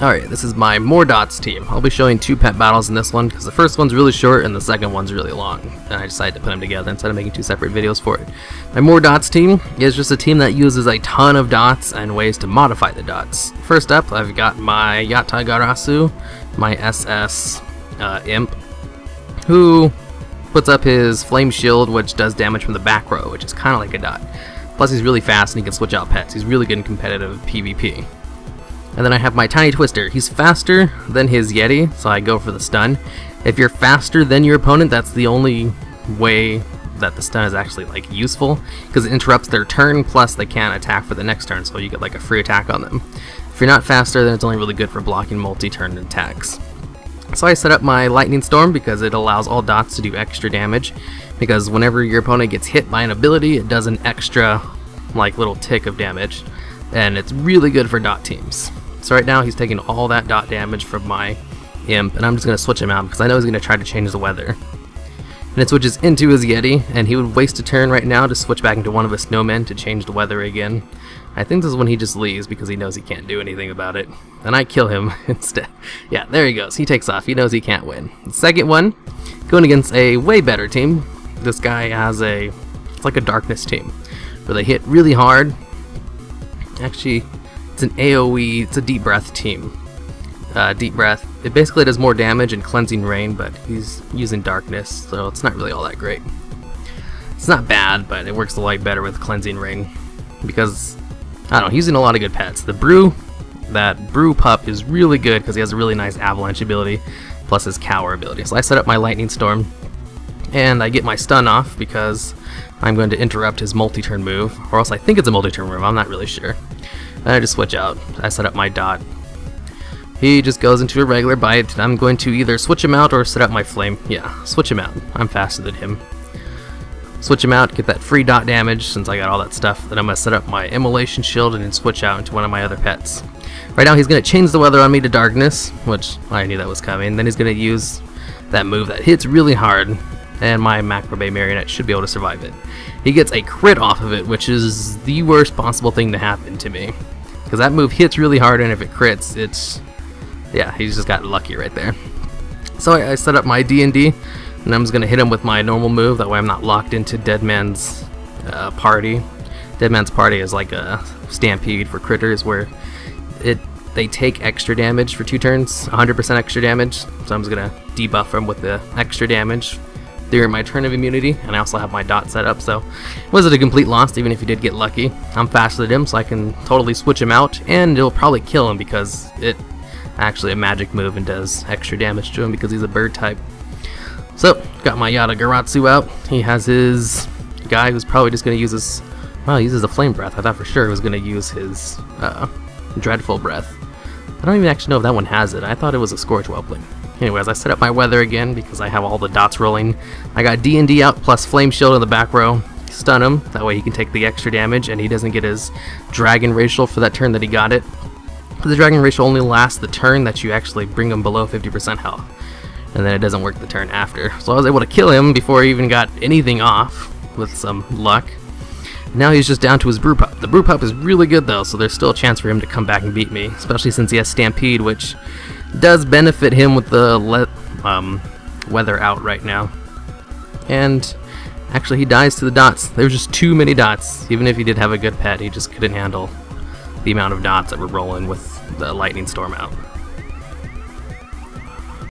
Alright, this is my more dots team. I'll be showing 2 pet battles in this one because the first one's really short and the second one's really long. And I decided to put them together instead of making 2 separate videos for it. My more dots team is just a team that uses a ton of dots and ways to modify the dots. First up, I've got my Yatai Garasu, my SS Imp, who puts up his Flame Shield, which does damage from the back row, which is kind of like a dot. Plus he's really fast and he can switch out pets. He's really good in competitive PvP. And then I have my Tiny Twister. He's faster than his Yeti, so I go for the stun. If you're faster than your opponent, that's the only way that the stun is actually like useful, because it interrupts their turn, plus they can't attack for the next turn, so you get like a free attack on them. If you're not faster, then it's only really good for blocking multi-turn attacks. So I set up my Lightning Storm because it allows all dots to do extra damage, because whenever your opponent gets hit by an ability, it does an extra like little tick of damage, and it's really good for dot teams. So right now he's taking all that dot damage from my Imp, and I'm just going to switch him out because I know he's going to try to change the weather. And it switches into his Yeti, and he would waste a turn right now to switch back into one of his snowmen to change the weather again. I think this is when he just leaves because he knows he can't do anything about it. And I kill him instead. Yeah, there he goes. He takes off. He knows he can't win. The second one, going against a way better team. This guy has it's like a darkness team, where they hit really hard. Actually, it's an AoE, it's a Deep Breath team. Deep Breath, it basically does more damage and Cleansing Rain, but he's using Darkness, so it's not really all that great. It's not bad, but it works a lot better with Cleansing Rain, because, I don't know, he's using a lot of good pets. The Brew, that Brew pup is really good because he has a really nice Avalanche ability, plus his Cower ability. So I set up my Lightning Storm, and I get my stun off because I'm going to interrupt his multi-turn move, or else I think it's a multi-turn move, I'm not really sure. And I just switch out. I set up my dot. He just goes into a regular bite. I'm going to either switch him out or set up my flame. Yeah, switch him out. I'm faster than him. Switch him out, get that free dot damage since I got all that stuff. Then I'm going to set up my Immolation Shield and then switch out into one of my other pets. Right now he's going to change the weather on me to darkness, which I knew that was coming. Then he's going to use that move that hits really hard, and my Macabre Marionette should be able to survive it. He gets a crit off of it, which is the worst possible thing to happen to me, because that move hits really hard, and if it crits, yeah, he's just got lucky right there. So I set up my D&D, and I'm just going to hit him with my normal move, that way I'm not locked into Deadman's party. Deadman's party is like a stampede for critters, where they take extra damage for 2 turns, 100% extra damage, so I'm just going to debuff him with the extra damage during my turn of immunity, and I also have my dot set up, so it wasn't a complete loss even if he did get lucky. I'm faster than him, so I can totally switch him out, and it'll probably kill him because it's actually a magic move and does extra damage to him because he's a bird type. So, got my Yata Garatsu out. He has his guy who's probably just going to use his, well, he uses a Flame Breath. I thought for sure he was going to use his Dreadful Breath. I don't even actually know if that one has it. I thought it was a Scorch Whelpling. Anyways, I set up my weather again because I have all the dots rolling. I got D&D out plus Flame Shield in the back row. Stun him, that way he can take the extra damage and he doesn't get his Dragon Racial for that turn that he got it. But the Dragon Racial only lasts the turn that you actually bring him below 50% health, and then it doesn't work the turn after. So I was able to kill him before he even got anything off with some luck. Now he's just down to his Brew Pup. The Brew Pup is really good though, so there's still a chance for him to come back and beat me, especially since he has Stampede, which does benefit him with the weather out right now. And actually he dies to the dots. There's just too many dots. Even if he did have a good pet, he just couldn't handle the amount of dots that were rolling with the Lightning Storm out.